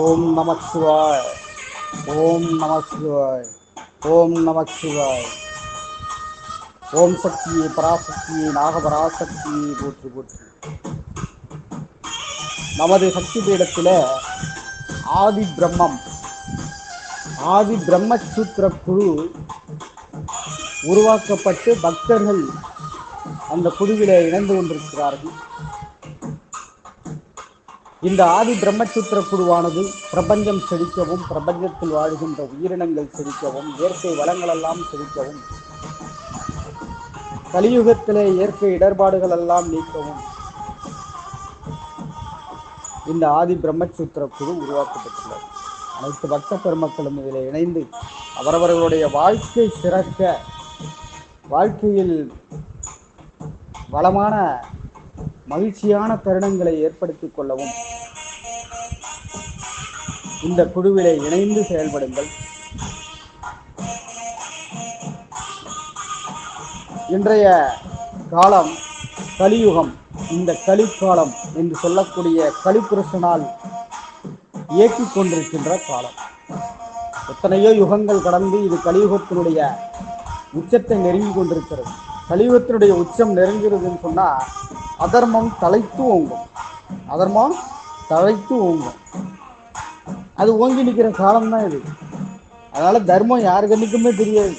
ஓம் நம சிவாய். ஓம் நம சிவாய். ஓம் நம சிவாய். ஓம் சக்தியே பராசக்தியே நாகபராசக்தியை போற்றி போற்றி. நமது சக்தி பீடத்தில் ஆதி பிரம்மம் ஆதி பிரம்மசூத்திர குழு உருவாக்கப்பட்டு பக்தர்கள் அந்த குழுவிலே இணைந்து கொண்டிருக்கிறார்கள். இந்த ஆதி பிரம்மசூத்திர குழுவானது பிரபஞ்சம் செழிக்கவும், பிரபஞ்சத்தில் வாழ்கின்ற உயிரினங்கள் செழிக்கவும், இயற்கை வளங்களெல்லாம் செழிக்கவும், கலியுகத்திலே இயற்கை இடர்பாடுகள் எல்லாம் நீக்கவும் இந்த ஆதி பிரம்மசூத்திர குழு உருவாக்கப்பட்டுள்ளது. அனைத்து பக்த பெருமக்களும் இதில் இணைந்து அவரவர்களுடைய வாழ்க்கை சிறக்க, வாழ்க்கையில் வளமான மகிழ்ச்சியான தருணங்களை ஏற்படுத்திக் கொள்ளவும் இந்த குழுவிலே இணைந்து செயல்படுங்கள். இன்றைய காலம் கலியுகம். இந்த கலிக்காலம் என்று சொல்லக்கூடிய கலிபுருஷனால் இயக்கிக் கொண்டிருக்கின்ற காலம். எத்தனையோ யுகங்கள் கடந்து இது கலியுகத்தினுடைய உச்சத்தை நெருங்கி கொண்டிருக்கிறது. கலியுகத்தினுடைய உச்சம் நெருங்கிறதுன்னு சொன்னா அதர்மம் தலைத்து ஓங்கும். அதர்மம் தலைத்து ஓங்கும். அது ஓங்கி நிற்கிற காலம் தான் இது. அதனால தர்மம் யாரு கண்ணுக்குமே தெரியாது.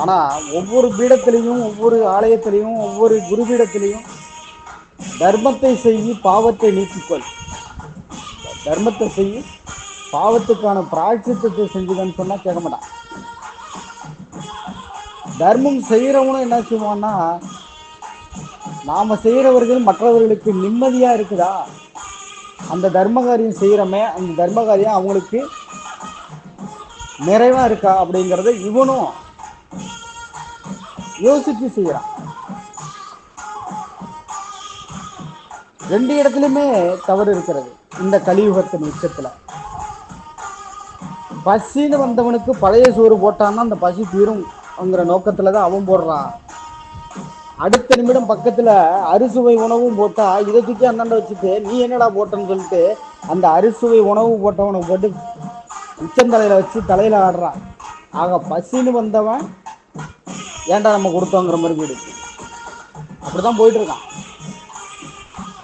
ஆனா ஒவ்வொரு பீடத்திலையும், ஒவ்வொரு ஆலயத்திலையும், ஒவ்வொரு குருபீடத்திலையும் தர்மத்தை செய்யி பாவத்தை நீக்கிக்கொள், தர்மத்தை செய்யி பாவத்துக்கான பிராய்ச்சித்தத்தை செஞ்சுக்கன்னு சொன்னா கேட்க மாட்டான். தர்மம் செய்யறவனும் என்ன செய்வான்னா, நாம செய்யறவர்கள் மற்றவர்களுக்கு நிம்மதியா இருக்குதா, அந்த தர்ம காரியம் செய்யறமே அந்த தர்ம காரியம் அவங்களுக்கு நிறைவா இருக்கா அப்படிங்கிறத இவனும் யோசிச்சு செய்யறான். ரெண்டு இடத்துலயுமே தவறு இருக்கிறது. இந்த கலியுகத்தின் உச்சத்துல பசின்னு வந்தவனுக்கு பழைய சோறு போட்டான்னா அந்த பசி தீரும்ங்கிற நோக்கத்துலதான் அவன் போடுறான். அடுத்த நிமிடம் பக்கத்துல அறுசுவை உணவும் போட்டா இதை தூக்கி அண்ணாண்ட வச்சுட்டு நீ என்னடா போட்டன்னு சொல்லிட்டு அந்த அறுசுவை உணவு போட்டவனை போட்டு உச்சந்தலையில வச்சு தலையில ஆடுறான். ஆக பசின்னு வந்தவன் ஏன்டா நம்ம கொடுத்தோங்கிற மாதிரி போயிடுச்சு. அப்படிதான் போயிட்டு இருக்கான்.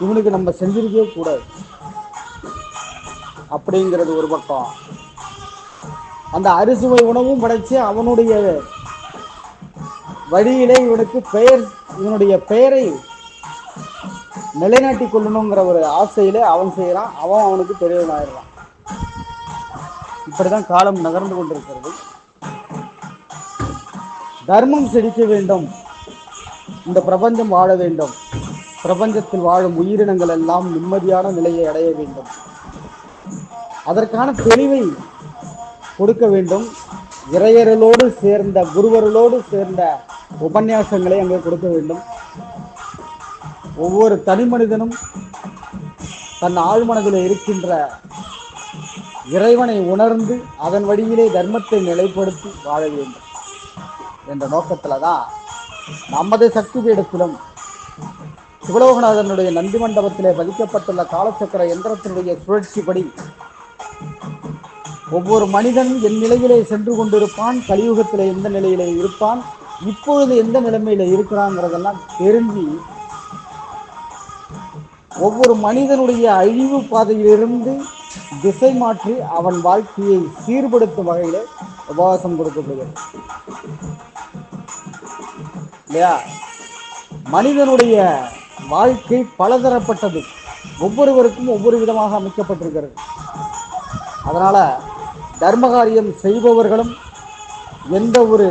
இவனுக்கு நம்ம செஞ்சிருக்கவே கூடாது அப்படிங்கிறது ஒரு பக்கம். அந்த அறுசுவை உணவும் படைச்சு அவனுடைய வழியிலே இவனுக்கு பெயர், இவனுடைய பெயரை நிலைநாட்டி கொள்ளணுங்கிற ஒரு ஆசையிலே அவன் செய்யறான். அவனுக்கு பெரியவனாயிடுறான். இப்படிதான் காலம் நகர்ந்து கொண்டிருக்கிறது. தர்மம் செழிக்க வேண்டும், இந்த பிரபஞ்சம் வாழ வேண்டும், பிரபஞ்சத்தில் வாழும் உயிரினங்கள் எல்லாம் நிம்மதியான நிலையை அடைய வேண்டும், அதற்கான தெளிவை கொடுக்க வேண்டும். இறையர்களோடு சேர்ந்த, குருவர்களோடு சேர்ந்த உபன்யாசங்களை அங்கே கொடுக்க வேண்டும். ஒவ்வொரு தனி மனிதனும் தன் ஆழ்மனதில் இருக்கின்ற இறைவனை உணர்ந்து அதன் வழியிலே தர்மத்தை நிலைப்படுத்தி வாழ வேண்டும் என்ற நோக்கத்துல தான் நமது சக்தி பீடத்திலும் சிவலோகநாதனுடைய நந்தி மண்டபத்திலே பதிக்கப்பட்டுள்ள காலச்சக்கர எந்திரத்தினுடைய சுழற்சிப்படி ஒவ்வொரு மனிதன் என் நிலையிலே சென்று கொண்டிருப்பான், கலியுகத்திலே எந்த நிலையிலே இருப்பான், இப்பொழுது எந்த நிலைமையில இருக்கிறாங்கிறதெல்லாம் தெரிஞ்சு ஒவ்வொரு மனிதனுடைய அழிவு பாதையிலிருந்து திசை மாற்றி அவன் வாழ்க்கையை சீர்படுத்தும் வகையில உபவாசம் கொடுக்கப்படுகிறது இல்லையா? மனிதனுடைய வாழ்க்கை பலதரப்பட்டது, ஒவ்வொருவருக்கும் ஒவ்வொரு விதமாக அமைக்கப்பட்டிருக்கிறது. அதனால தர்மகாரியம் செய்பவர்களும் எந்த ஒரு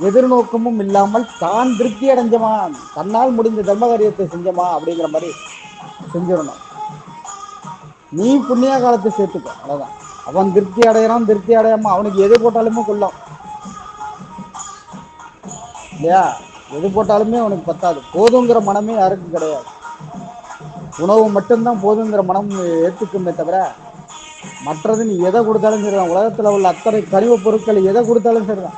எதிர்நோக்கமும் இல்லாமல் தான் திருப்தி அடைஞ்சமா, தன்னால் முடிந்த தர்மகாரியத்தை செஞ்சமா அப்படிங்கிற மாதிரி செஞ்சிடணும். நீ புண்ணிய காலத்தை சேர்த்துக்க, அவ்வளவுதான். அவன் திருப்தி அடையறான், திருப்தி அடையாம அவனுக்கு எது போட்டாலுமே கொள்ளும் இல்லையா? எது போட்டாலுமே அவனுக்கு பத்தாது. போதுங்கிற மனமே யாருக்கும் கிடையாது. உணவு மட்டும்தான் போதுங்கிற மனம் ஏற்றுக்குமே தவிர மற்றது நீ எதை கொடுத்தாலும் சரிதான். உலகத்துல உள்ள அத்தனை கழிவு பொருட்கள் எதை கொடுத்தாலும் சரிதான்.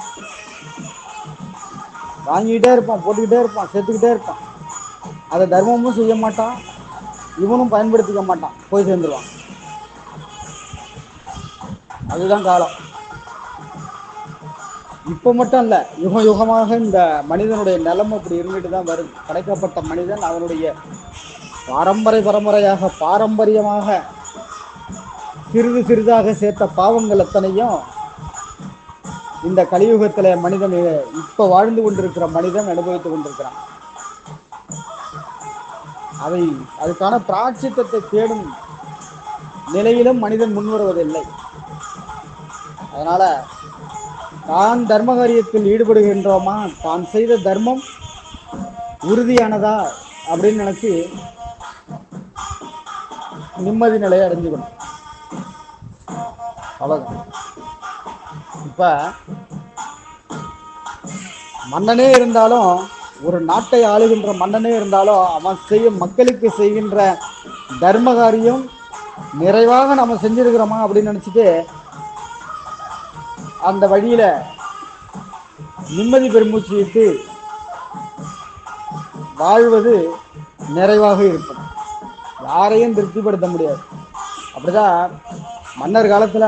வாங்கிக்கிட்டே இருப்பான், போட்டுக்கிட்டே இருப்பான், சேர்த்துக்கிட்டே இருப்பான். அதை தர்மமும் செய்ய மாட்டான், இவனும் பயன்படுத்திக்க மாட்டான், போய் சேர்ந்துருவான். அதுதான் காலம். இப்போ மட்டும் இல்லை, யுக யுகமாக இந்த மனிதனுடைய நிலைமை அப்படி இருந்துட்டு தான் வருது. படைக்கப்பட்ட மனிதன் அவனுடைய பாரம்பரியமாக சிறிது சிறிதாக சேர்த்த பாவங்கள் அத்தனையும் இந்த கலியுகத்தில் மனிதன் இப்போ வாழ்ந்து கொண்டிருக்கிற மனிதன் அனுபவித்துக் கொண்டிருக்கிறான். அதுக்கான பிராட்சித்தத்தை தேடும் நிலையிலும் மனிதன் முன்வருவதில்லை. அதனால தான் தர்ம காரியத்தில் ஈடுபடுகின்றோமா, தான் செய்த தர்மம் உறுதியானதா அப்படின்னு நினைச்சு நிம்மதி நிலையை அடைஞ்சுக்கணும். அவ்வளவுதான். இப்ப மன்னனே இருந்தாலும், ஒரு நாட்டை ஆளுகின்ற மன்னனே இருந்தாலும், அவன் மக்களுக்கு செய்கின்ற தர்ம காரியம் நிறைவாக நம்ம செஞ்சிருக்கிறோமா அப்படின்னு நினைச்சிட்டு அந்த வழியில நிம்மதி பெருமூச்சு விட்டு வாழ்வது நிறைவாக இருக்கும். யாரையும் திருப்திப்படுத்த முடியாது. அப்படிதான் மன்னர் காலத்துல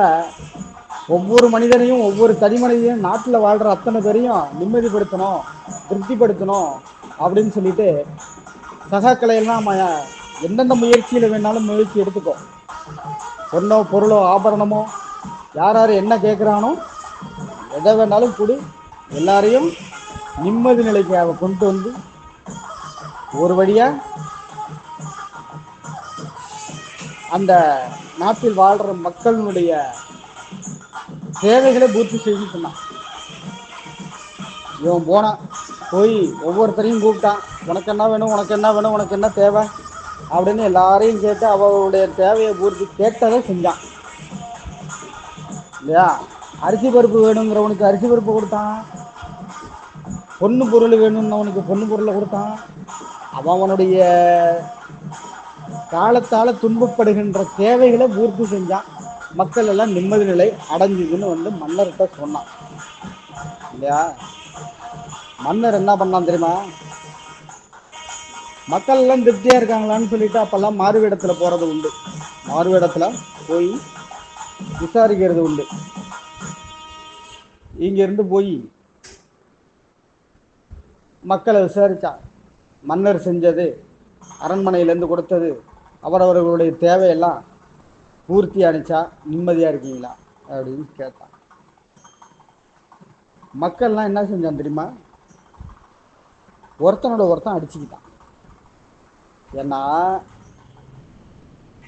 ஒவ்வொரு மனிதனையும், ஒவ்வொரு தனி மனிதனையும், நாட்டில் வாழ்ற அத்தனை பேரையும் நிம்மதிப்படுத்தணும், திருப்திப்படுத்தணும் அப்படின்னு சொல்லிட்டு சகாக்களையெல்லாம் எந்தெந்த முயற்சியில வேணாலும் முயற்சி எடுத்துக்கோ. பொண்ணோ பொருளோ ஆபரணமோ யார் யார் என்ன கேட்குறானோ எதை வேணாலும் கொடு. எல்லாரையும் நிம்மதி நிலைக்கு அவ கொண்டு வந்து ஒரு வழியா அந்த நாட்டில் வாழ்ற மக்களுடைய தேவைகளை பூர்த்தி செய்து சொன்னான். இவன் போனான், போய் ஒவ்வொருத்தரையும் கூப்பிட்டான். உனக்கு என்ன வேணும், உனக்கு என்ன வேணும், உனக்கு என்ன தேவை அப்படின்னு எல்லாரையும் கேட்டு அவளுடைய தேவையை பூர்த்தி கேட்டதை செஞ்சான் இல்லையா. அரிசி பருப்பு வேணுங்கிறவனுக்கு அரிசி பருப்பு கொடுத்தான். பொண்ணு பொருள் வேணும்னவனுக்கு பொண்ணு பொருளை கொடுத்தான். அவனுடைய காலத்தால துன்பப்படுகின்ற தேவைகளை பூர்த்தி செஞ்சான். மக்கள் எல்லாம் நிம்மதி நிலை அடைஞ்சுதுன்னு வந்து மன்னர்கிட்ட சொன்னான் இல்லையா. மன்னர் என்ன பண்ணான் தெரியுமா, மக்கள் எல்லாம் திருப்தியா இருக்காங்களான்னு சொல்லிட்டு அப்பெல்லாம் மாறுவேடத்துல போறது உண்டு. மாறுவேடத்துல போய் விசாரிக்கிறது உண்டு. இங்க இருந்து போய் மக்களை விசாரிச்சான். மன்னர் செஞ்சது, அரண்மனையிலேருந்து கொடுத்தது, அவரவர்களுடைய தேவையெல்லாம் பூர்த்தி அணிச்சா, நிம்மதியா இருக்கீங்களா அப்படின்னு கேட்டான். மக்கள்லாம் என்ன செஞ்சான் தெரியுமா, ஒருத்தனோட ஒருத்தன் அடிச்சுக்கிட்டான். ஏன்னா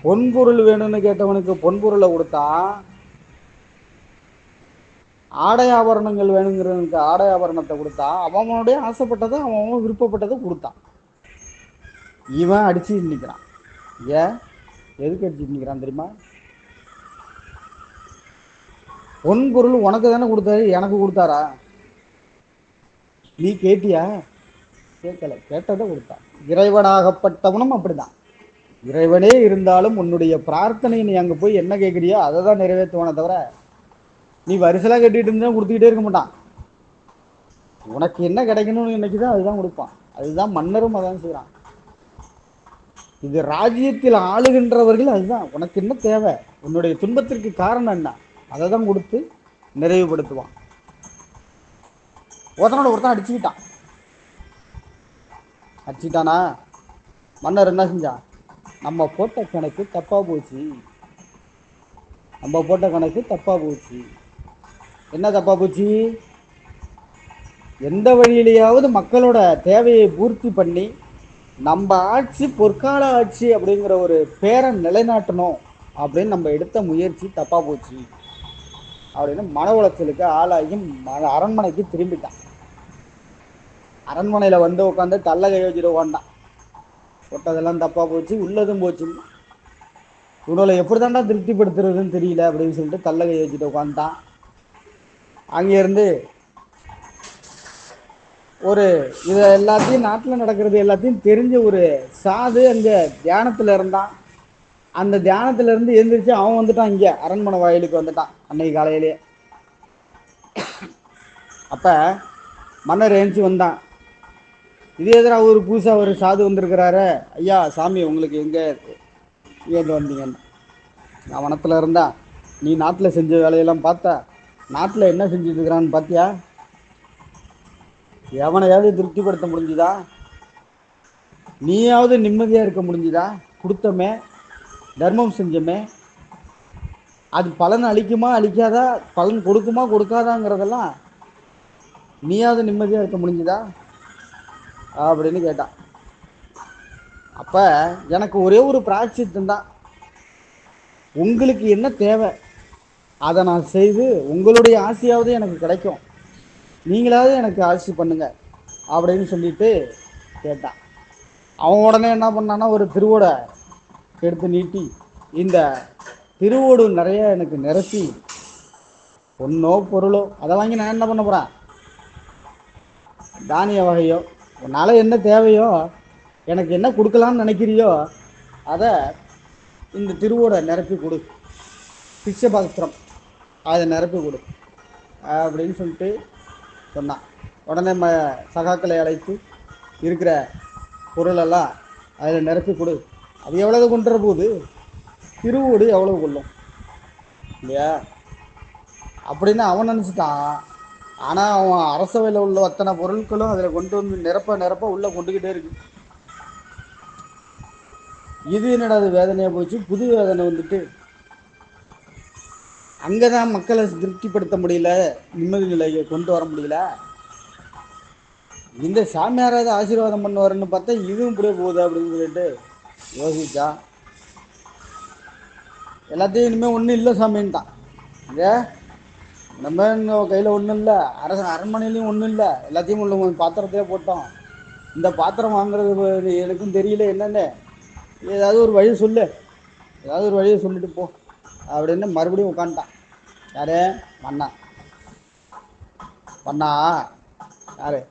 பொன்பொருள் வேணும்னு கேட்டவனுக்கு பொன்பொருளை கொடுத்தான், ஆடை ஆபரணங்கள் வேணுங்கிறவனுக்கு ஆடை ஆபரணத்தை கொடுத்தான், அவனுடைய ஆசைப்பட்டதை அவன் விருப்பப்பட்டதை கொடுத்தான். இவன் அடிச்சு நிற்கிறான். ஏன் எதுக்கு அடிச்சு நிற்கிறான் தெரியுமா, பொன் பொருள் உனக்கு தானே கொடுத்தாரு, எனக்கு கொடுத்தாரா, நீ கேட்டியா, கேட்கல, கேட்டதை கொடுத்தான். இறைவனாகப்பட்டவனும் அப்படிதான். இறைவனே இருந்தாலும் உன்னுடைய பிரார்த்தனை நீ அங்கே போய் என்ன கேட்குறியோ அதை தான் நிறைவேற்றுவானே தவிர நீ வரிசலாக கட்டிட்டு இருந்தா கொடுத்துக்கிட்டே இருக்க மாட்டான். உனக்கு என்ன கிடைக்கணும்னு நினைக்குதான் அதுதான் கொடுப்பான். அதுதான் மன்னரும் அதான் செய்யறான். இது ராஜ்யத்தில் ஆளுகின்றவர்கள் அதுதான். உனக்கு என்ன தேவை, உன்னுடைய துன்பத்திற்கு காரணம் என்ன, அதை தான் கொடுத்து நிறைவுபடுத்துவான். ஒருத்தனோட ஒருத்தன் அடிச்சுக்கிட்டானா, மன்னர் என்ன செஞ்சான், நம்ம போட்ட கணக்கு தப்பா போச்சு, என்ன தப்பா போச்சு, எந்த வழியிலேயாவது மக்களோட தேவையை பூர்த்தி பண்ணி நம்ம ஆட்சி பொற்கால ஆட்சி அப்படிங்கிற ஒரு பேரை நிலைநாட்டணும் அப்படின்னு நம்ம எடுத்த முயற்சி தப்பா போச்சு அப்படின்னு மன உளைச்சலுக்கு ஆளாகி அரண்மனைக்கு திரும்பிட்டான். அரண்மனையில வந்து உட்காந்து தள்ள கை வச்சுட்டு உட்காந்தான். போட்டதெல்லாம் தப்பா போச்சு, உள்ளதும் போச்சு, இவனை எப்படி தாண்டா திருப்திப்படுத்துறதுன்னு தெரியல அப்படின்னு சொல்லிட்டு தள்ள கை வச்சுட்டு உட்காந்துட்டான். அங்கிருந்து ஒரு இதை எல்லாத்தையும் நாட்டில் நடக்கிறது எல்லாத்தையும் தெரிஞ்ச ஒரு சாது அங்கே தியானத்தில் இருந்தான். அந்த தியானத்துல இருந்து எழுந்திரிச்சு அவன் வந்துட்டான், இங்கே அரண்மனை வாயிலுக்கு வந்துட்டான் அன்னைக்கு காலையிலேயே. அப்ப மன்னர் எழுந்துச்சு வந்தான். இதே எதிராக ஒரு புதுசாக ஒரு சாது வந்திருக்கிறாரு, ஐயா சாமி உங்களுக்கு எங்கே வந்தீங்கன்னு. நான் வனத்தில் இருந்தா நீ நாட்டில் செஞ்ச வேலையெல்லாம் பார்த்தா? நாட்டில் என்ன செஞ்சுட்டு இருக்கிறான்னு பார்த்தியா? எவனையாவது திருப்திப்படுத்த முடிஞ்சுதா? நீயாவது நிம்மதியாக இருக்க முடிஞ்சுதா? கொடுத்தமே, தர்மம் செஞ்சமே, அது பலன் அளிக்குமா அளிக்காதா, பலன் கொடுக்குமா கொடுக்காதாங்கிறதெல்லாம் நீயாவது நிம்மதியாக இருக்க முடிஞ்சுதா அப்படின்னு கேட்டான். அப்போ எனக்கு ஒரே ஒரு பிராய்ச்சித்தம் தான். உங்களுக்கு என்ன தேவை அதை நான் செய்து உங்களுடைய ஆசையாவது எனக்கு கிடைக்கும், நீங்களாவது எனக்கு ஆசி பண்ணுங்க அப்படின்னு சொல்லிட்டு கேட்டான். அவன் உடனே என்ன பண்ணான்னா ஒரு திருவோடை எடுத்து நீட்டி, இந்த திருவோடு நிறைய எனக்கு நிரப்பி பொண்ணோ பொருளோ அதை வாங்கி நான் என்ன பண்ண போகிறேன், தானிய வகையோ உன்னால் என்ன தேவையோ, எனக்கு என்ன கொடுக்கலான்னு நினைக்கிறியோ அதை இந்த திருவோட நிரப்பி கொடு, பிச்சை பாத்திரம் அதை நிரப்பி கொடு அப்படின்னு சொல்லிட்டு சொன்னான். உடனே சகாக்களை அழைத்து இருக்கிற பொருளெல்லாம் அதில் நிரப்பி கொடு. அது எவ்வளவு கொண்டுற போது, திருவோடு எவ்வளவு கொள்ளும் இல்லையா அப்படின்னு அவன் நினச்சிட்டான். ஆனால் அவன் அரசவையில் உள்ள அத்தனை பொருட்களும் அதில் கொண்டு வந்து நிரப்ப நிரப்ப உள்ளே கொண்டுக்கிட்டே இருக்கு. இது என்னடா அது வேதனையாக போச்சு, புது வேதனை வந்துட்டு. அங்கே தான் மக்களை திருப்திப்படுத்த முடியல, நிம்மதி நிலையை கொண்டு வர முடியல. இந்த சாமியாராவது ஆசீர்வாதம் பண்ணுவாருன்னு பார்த்தா இதுவும் இப்படியே போகுது அப்படின்னு சொல்லிட்டு யோசிச்சா. எல்லாத்தையும் இனிமேல் ஒன்றும் இல்லை சாமின்ட்டான். இங்கே நம்ம கையில் ஒன்றும் இல்லை, அரண்மனையிலையும் ஒன்றும் இல்லை, எல்லாத்தையும் உள்ள பாத்திரத்தையே போட்டோம். இந்த பாத்திரம் வாங்குறது எனக்கும் தெரியல என்னென்னு, ஏதாவது ஒரு வழி சொல்லு, ஏதாவது ஒரு வழியை சொல்லிட்டு போ அப்படின்னு மறுபடியும் உட்காந்துட்டான். யாரு? மன்னா. மன்னா யாரு?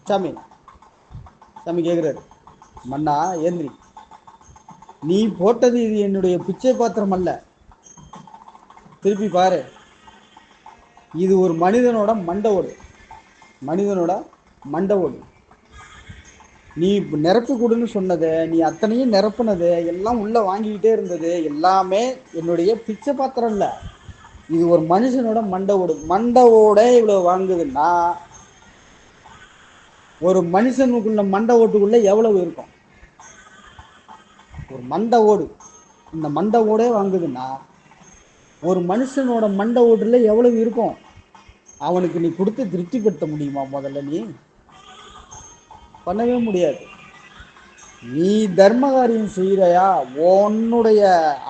சாமி. சாமி கேட்குறாரு, மன்னா ஏந்திரி, நீ போட்டது இது என்னுடைய பிச்சை பாத்திரம் அல்ல, திருப்பி பாரு, இது ஒரு மனிதனோட மண்டை ஓடு, மனிதனோட மண்டை ஓடு. நீ நிரப்பி கொடுன்னு சொன்னது, நீ அத்தனையும் நிரப்புனது எல்லாம் உள்ள வாங்கிக்கிட்டே இருந்தது எல்லாமே என்னுடைய பிச்சை பாத்திரம் இல்லை, இது ஒரு மனுஷனோட மண்டை ஓடு. மண்டை ஓட இவ்வளோ வாங்குதுன்னா ஒரு மனுஷனுக்குள்ள மண்டை ஓட்டுக்குள்ள எவ்வளவு இருக்கும்? ஒரு மண்டை ஓடு, இந்த மண்டை ஓடே வாங்குதுன்னா ஒரு மனுஷனோட மண்டை ஓட்டுல எவ்வளவு இருக்கும்? அவனுக்கு நீ கொடுத்து திருப்திப்படுத்த முடியுமா? முதல்ல நீ பண்ணவே முடியாது. நீ தர்ம காரியம் செய்கிறையா, உன்னுடைய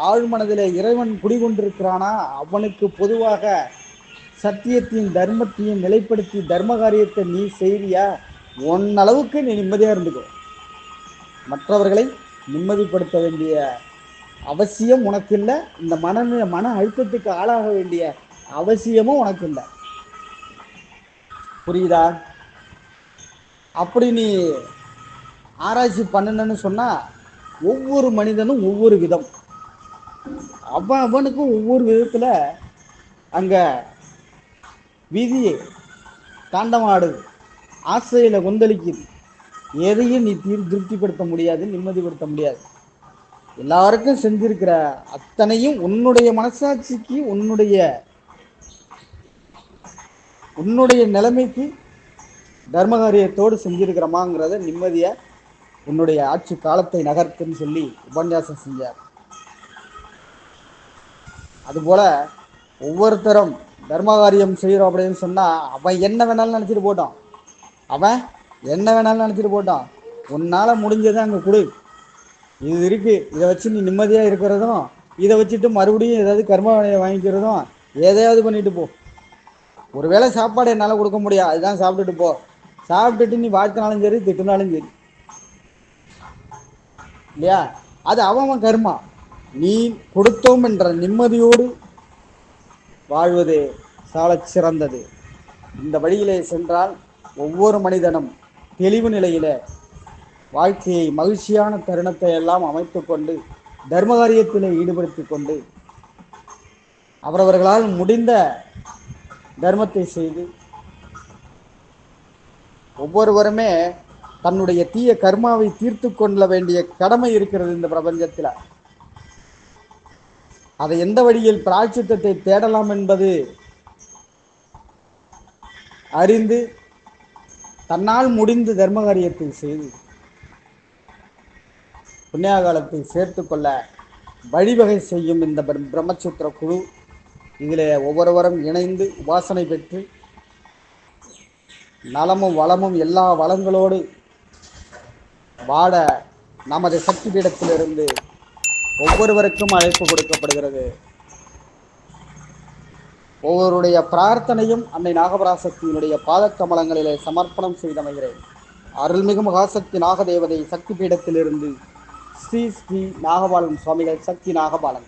ஆழ்மனதில் இறைவன் குடிகொண்டிருக்கிறானா, அவனுக்கு பொதுவாக சத்தியத்தையும் தர்மத்தையும் நிலைப்படுத்தி தர்ம காரியத்தை நீ செய்வியா, உன்னளவுக்கு நீ நிம்மதியாக இருந்துக்கோ. மற்றவர்களை நிம்மதிப்படுத்த வேண்டிய அவசியம் உனக்கு இல்லை, இந்த மன அழுத்தத்துக்கு ஆளாக வேண்டிய அவசியமும் உனக்கு இல்லை. புரியுதா? அப்படி நீ ஆராய்ச்சி பண்ணணுன்னு சொன்னால் ஒவ்வொரு மனிதனும் ஒவ்வொரு விதம், அவனுக்கும் ஒவ்வொரு விதத்தில் அங்கே விதியை தாண்டமாடுது, ஆசையில் கொந்தளிக்குது. எதையும் நீ திருப்திப்படுத்த முடியாது, நிம்மதிப்படுத்த முடியாது. எல்லாருக்கும் செஞ்சிருக்கிற அத்தனையும் உன்னுடைய மனசாட்சிக்கு உன்னுடைய நிலைமைக்கு தர்மகாரியத்தோடு செஞ்சிருக்கிறோமாங்கிறத நிம்மதியை உன்னுடைய ஆட்சி காலத்தை நகர்த்துன்னு சொல்லி உபன்யாசம் செஞ்சார். அதுபோல ஒவ்வொருத்தரும் தர்மகாரியம் செய்கிறோம் அப்படின்னு சொன்னால் அவன் என்ன வேணாலும் நினச்சிட்டு போட்டான், அவன் என்ன வேணாலும் நினச்சிட்டு போட்டான். உன்னால் முடிஞ்சதை அங்கே கொடு, இது இருக்குது, இதை வச்சு நீ நிம்மதியாக இருக்கிறதும், இதை வச்சுட்டு மறுபடியும் ஏதாவது கர்மவினையை வாங்கிக்கிறதும், எதையாவது பண்ணிட்டு போ. ஒருவேளை சாப்பாடு என்னால் கொடுக்க முடியாது, அதுதான் சாப்பிட்டுட்டு போ. சாப்பிட்டுட்டு நீ வாழ்த்தினாலும் சரி திட்டினாலும் சரி இல்லையா, அது அவன் கர்மா. நீ கொடுத்தோம் என்ற நிம்மதியோடு வாழ்வது சாலச் சிறந்தது. இந்த வழியிலே சென்றால் ஒவ்வொரு மனிதனும் தெளிவு நிலையில வாழ்க்கையை மகிழ்ச்சியான தருணத்தை எல்லாம் அமைத்து கொண்டு தர்மகாரியத்திலே ஈடுபடுத்தி கொண்டு அவரவர்களால் முடிந்த தர்மத்தை செய்து ஒவ்வொருவருமே தன்னுடைய தீய கர்மாவை தீர்த்து கொள்ள வேண்டிய கடமை இருக்கிறது இந்த பிரபஞ்சத்தில். அதை எந்த வழியில் பிராய்ச்சித்தத்தை தேடலாம் என்பது அறிந்து தன்னால் முடிந்து தர்ம காரியத்தை செய்து புண்ணியகாலத்தை சேர்த்து கொள்ள வழிவகை செய்யும் இந்த பிரம்மசூத்திர குழு இதில் ஒவ்வொருவரும் இணைந்து உபாசனை பெற்று நலமும் வளமும் எல்லா வளங்களோடு வாட நமது சக்தி பீடத்திலிருந்து ஒவ்வொருவருக்கும் அழைப்பு கொடுக்கப்படுகிறது. ஒவ்வொருடைய பிரார்த்தனையும் அன்னை நாகபராசக்தியினுடைய பாதக்கமலங்களிலே சமர்ப்பணம் செய்தமைகிறேன். அருள்மிகு மகாசக்தி நாகதேவதை சக்தி பீடத்திலிருந்து ஸ்ரீ ஸ்ரீ நாகபாலன் சுவாமிகள். சக்தி நாகபாலன்.